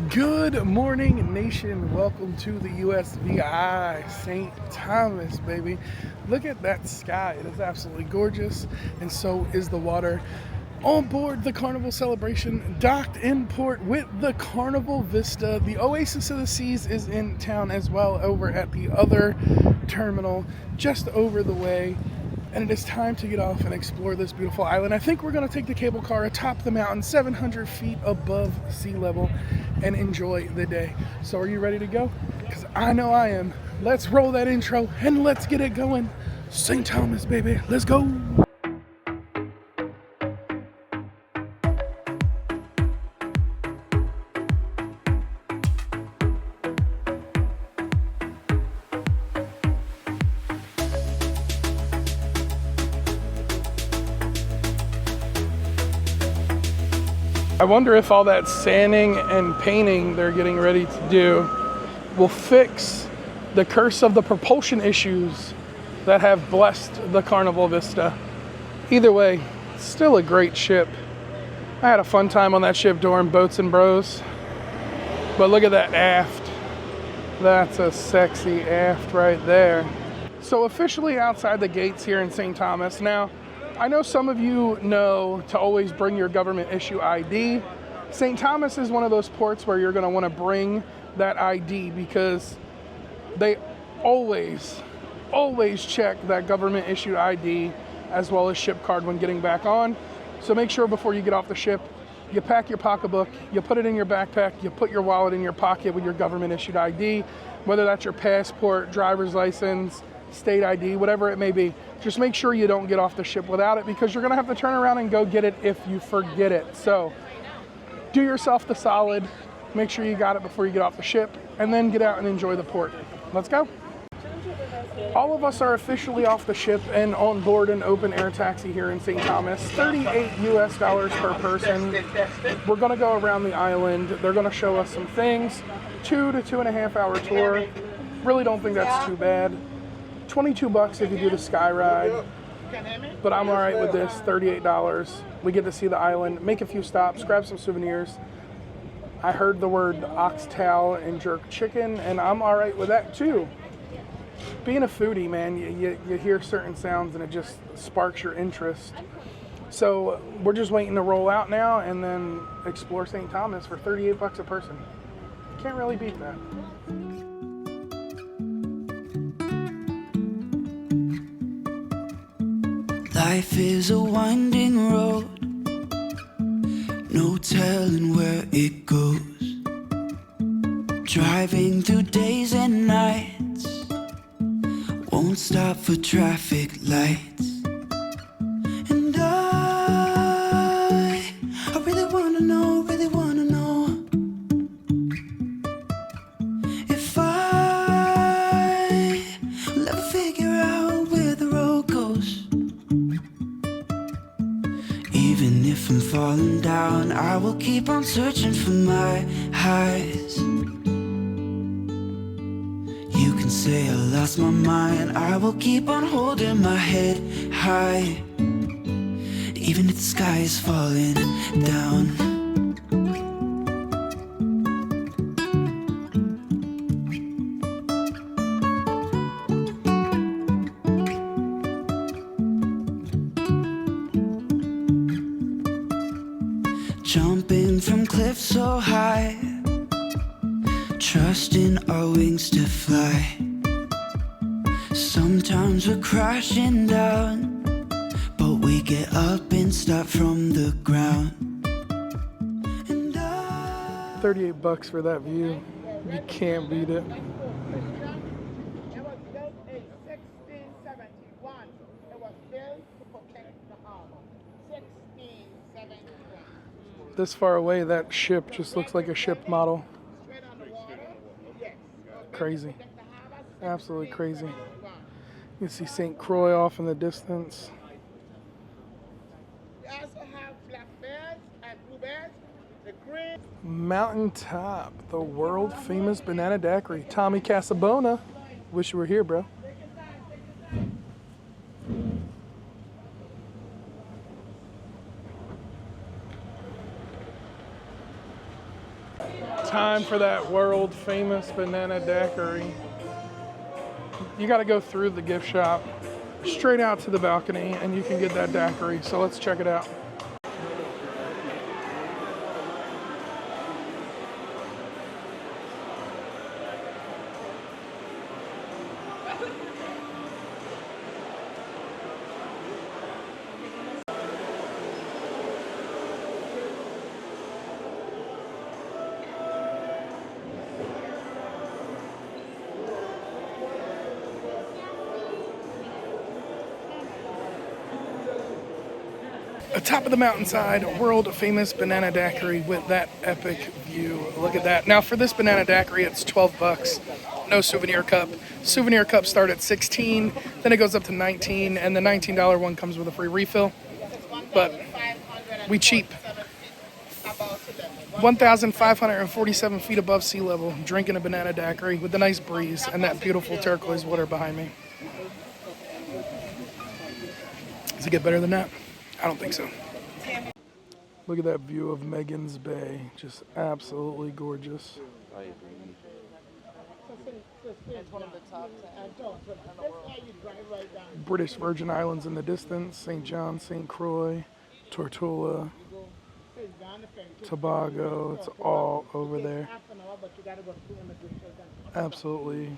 Good morning, nation. Welcome to the U.S.V.I. St. Thomas, baby. Look at that sky. It is absolutely gorgeous, and so is the water. On board the Carnival celebration, docked in port with the Carnival Vista. The Oasis of the Seas is in town as well, over at the other terminal just over the way. And it is time to get off and explore this beautiful island. I think we're going to take the cable car atop the mountain, 700 feet above sea level, and enjoy the day. So are you ready to go? Because I know I am. Let's roll that intro and let's get it going. St. Thomas, baby. Let's go. I wonder if all that sanding and painting they're getting ready to do will fix the curse of the propulsion issues that have blessed the Carnival Vista. Either way, still a great ship. I had a fun time on that ship during Boats and Bros. But look at that aft. That's a sexy aft right there. So officially outside the gates here in St. Thomas. Now, I know some of you know to always bring your government issue ID. St. Thomas is one of those ports where you're going to want to bring that ID because they always check that government issued ID as well as ship card when getting back on. So make sure before you get off the ship, you pack your pocketbook, you put it in your backpack, you put your wallet in your pocket with your government issued ID, whether that's your passport, driver's license, state ID, whatever it may be. Just make sure you don't get off the ship without it because you're going to have to turn around and go get it if you forget it. So do yourself the solid, make sure you got it before you get off the ship, and then get out and enjoy the port. Let's go. All of us are officially off the ship and on board an open air taxi here in St. Thomas. $38 US per person. We're going to go around the island. They're going to show us some things. 2 to 2.5 hour tour. Really don't think that's too bad. $22 if you do the sky ride, but I'm all right with this. $38. We get to see the island, make a few stops, grab some souvenirs. I heard the word oxtail and jerk chicken, and I'm all right with that too. Being a foodie, man, you hear certain sounds and it just sparks your interest. So we're just waiting to roll out now and then explore St. Thomas for $38 a person. Can't really beat that. Life is a winding road, no telling where it goes. Driving through days and nights, won't stop for traffic lights. And I really wanna know if I will ever figure out where the road goes. Even if I'm falling down, I will keep on searching for my highs. You can say I lost my mind, I will keep on holding my head high. Even if the sky is falling down. Jumping from cliffs so high, trusting our wings to fly. Sometimes we're crashing down, but we get up and start from the ground. And $38 for that view. You can't beat it. This far away, that ship just looks like a ship model. Crazy. Absolutely crazy. You can see St. Croix off in the distance. We also have blackbirds and bluebirds. The green. Mountaintop, the world famous banana daiquiri. Tommy Casabona. Wish you were here, bro. time for that world famous banana daiquiri. You got to go through the gift shop, straight out to the balcony, and you can get that daiquiri. So let's check it out. Top of the mountainside, world famous banana daiquiri with that epic view. Look at that. Now for this banana daiquiri, it's 12 bucks. No souvenir cup. Souvenir cups start at 16, then it goes up to 19, and the $19 one comes with a free refill. But we cheap. 1,547 feet above sea level, drinking a banana daiquiri with a nice breeze and that beautiful turquoise water behind me. Does it get better than that? I don't think so. Look at that view of Magens Bay. Just absolutely gorgeous. British Virgin Islands in the distance. St. John, St. Croix, Tortola, Tobago. It's all over there. Absolutely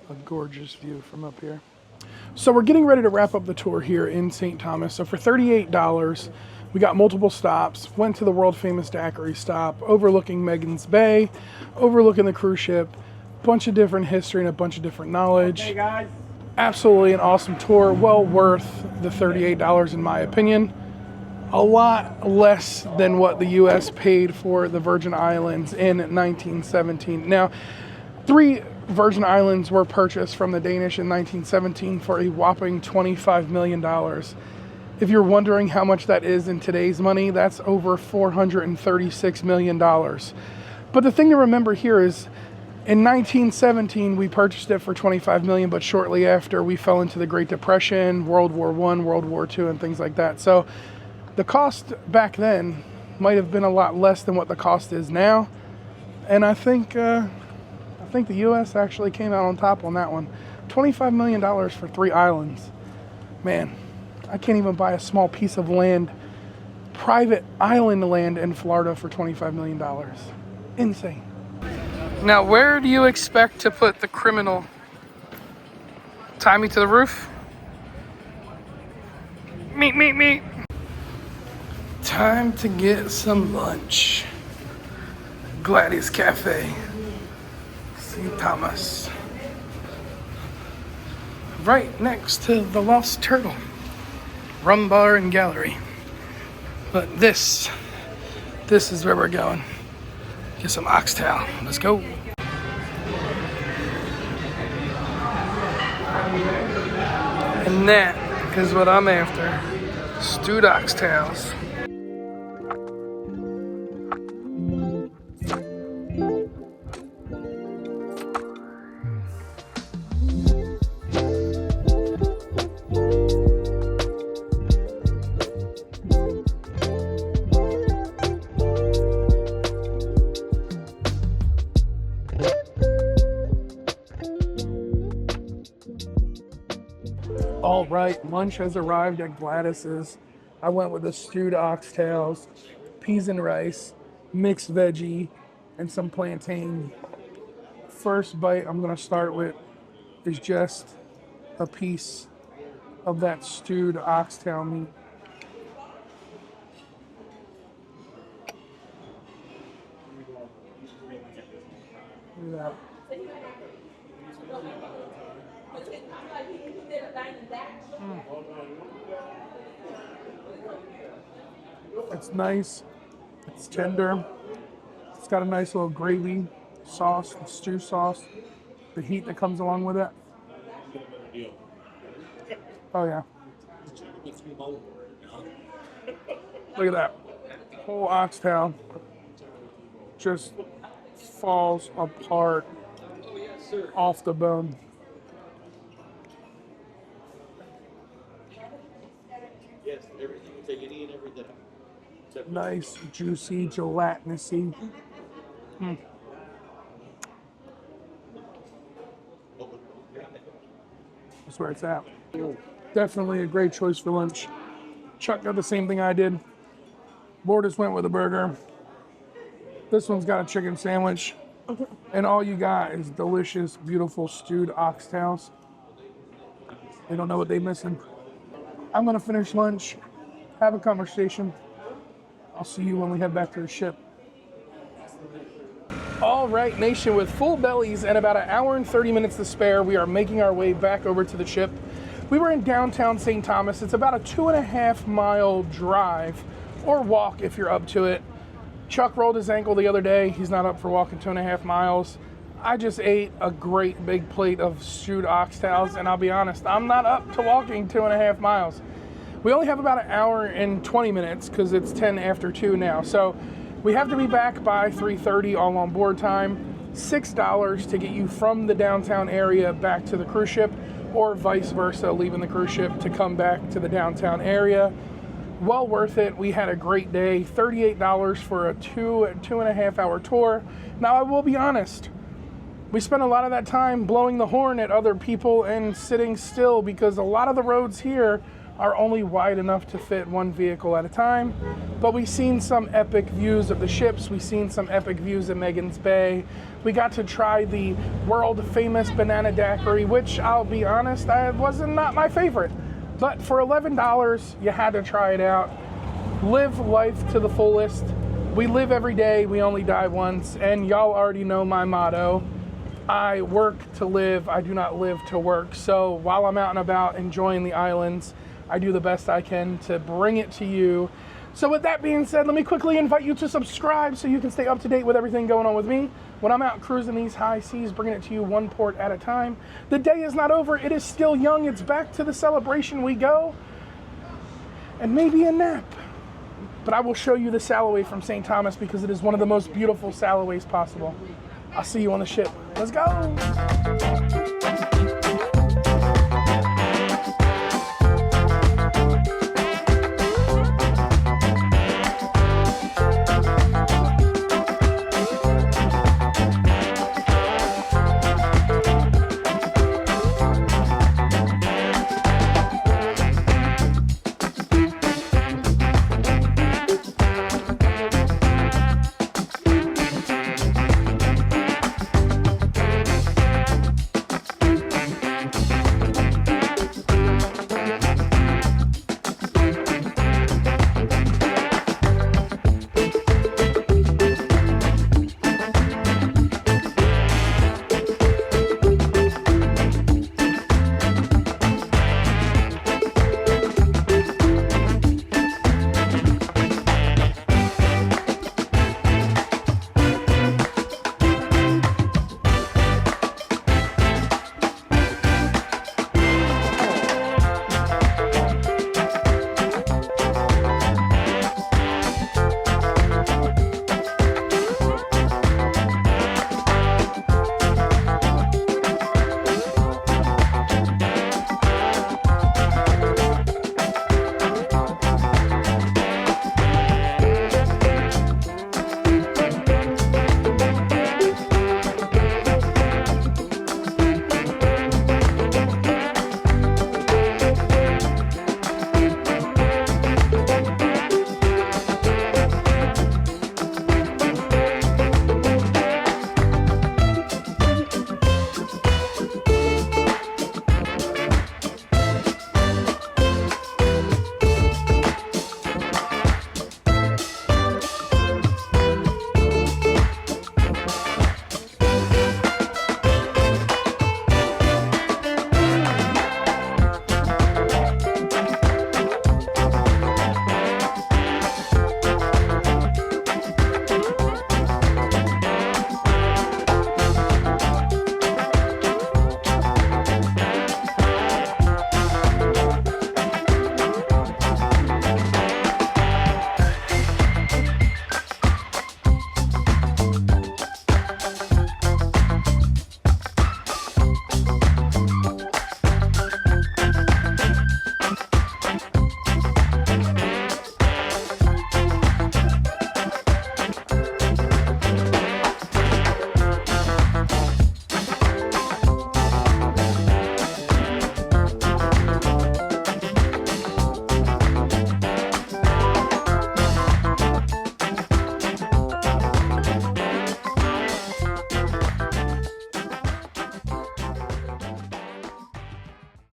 a gorgeous view from up here. So we're getting ready to wrap up the tour here in St. Thomas. So for $38, we got multiple stops, went to the world famous daiquiri stop, overlooking Magens Bay, overlooking the cruise ship, bunch of different history and a bunch of different knowledge. Hey guys. Absolutely an awesome tour, well worth the $38 in my opinion. A lot less than what the US paid for the Virgin Islands in 1917. Now, 3 Virgin Islands were purchased from the Danish in 1917 for a whopping $25 million. If you're wondering how much that is in today's money, that's over $436 million. But the thing to remember here is in 1917, we purchased it for $25 million, but shortly after we fell into the Great Depression, World War I, World War II, and things like that. So the cost back then might have been a lot less than what the cost is now. And I think the U.S. actually came out on top on that one. $25 million for 3 islands. Man, I can't even buy a small piece of land, private island land in Florida for $25 million. Insane. Now, where do you expect to put the criminal? Tie me to the roof? Meet. Time to get some lunch. Gladys Cafe. St. Thomas. Right next to the Lost Turtle. Rum bar and gallery. But this is where we're going. Get some oxtail. Let's go. And that is what I'm after. Stewed oxtails. All right, lunch has arrived at Gladys's. I went with the stewed oxtails, peas and rice, mixed veggie, and some plantain. First bite I'm gonna start with is just a piece of that stewed oxtail meat. Look at that. It's nice, it's tender, it's got a nice little gravy sauce, stew sauce, the heat that comes along with it. Oh yeah. Look at that. Whole oxtail just falls apart off the bone. Nice, juicy, gelatinous-y That's where it's at. Definitely a great choice for lunch. Chuck got the same thing I did. Lourdes went with a burger. This one's got a chicken sandwich. And all you got is delicious, beautiful stewed oxtails. They don't know what they're missing. I'm gonna finish lunch, have a conversation. I'll see you when we head back to the ship. All right, nation, with full bellies and about an hour and 30 minutes to spare, we are making our way back over to the ship. We were in downtown St. Thomas. It's about a 2.5 mile drive, or walk if you're up to it. Chuck rolled his ankle the other day. He's not up for walking 2.5 miles. I just ate a great big plate of stewed oxtails, and I'll be honest, I'm not up to walking 2.5 miles. We only have about an hour and 20 minutes because it's 10 after 2 now. So we have to be back by 3:30 all on board time. $6 to get you from the downtown area back to the cruise ship, or vice versa, leaving the cruise ship to come back to the downtown area. Well worth it. We had a great day. $38 for a 2.5 hour tour. Now, I will be honest, we spent a lot of that time blowing the horn at other people and sitting still because a lot of the roads here are only wide enough to fit one vehicle at a time. But we've seen some epic views of the ships. We've seen some epic views of Magens Bay. We got to try the world famous banana daiquiri, which I'll be honest, wasn't not my favorite. But for $11, you had to try it out. Live life to the fullest. We live every day, we only die once. And y'all already know my motto. I work to live, I do not live to work. So while I'm out and about enjoying the islands, I do the best I can to bring it to you. So with that being said, let me quickly invite you to subscribe so you can stay up to date with everything going on with me when I'm out cruising these high seas, bringing it to you one port at a time. The day is not over. It is still young. It's back to the celebration we go, and maybe a nap. But I will show you the sailaway from St. Thomas because it is one of the most beautiful sailways possible. I'll see you on the ship. Let's go.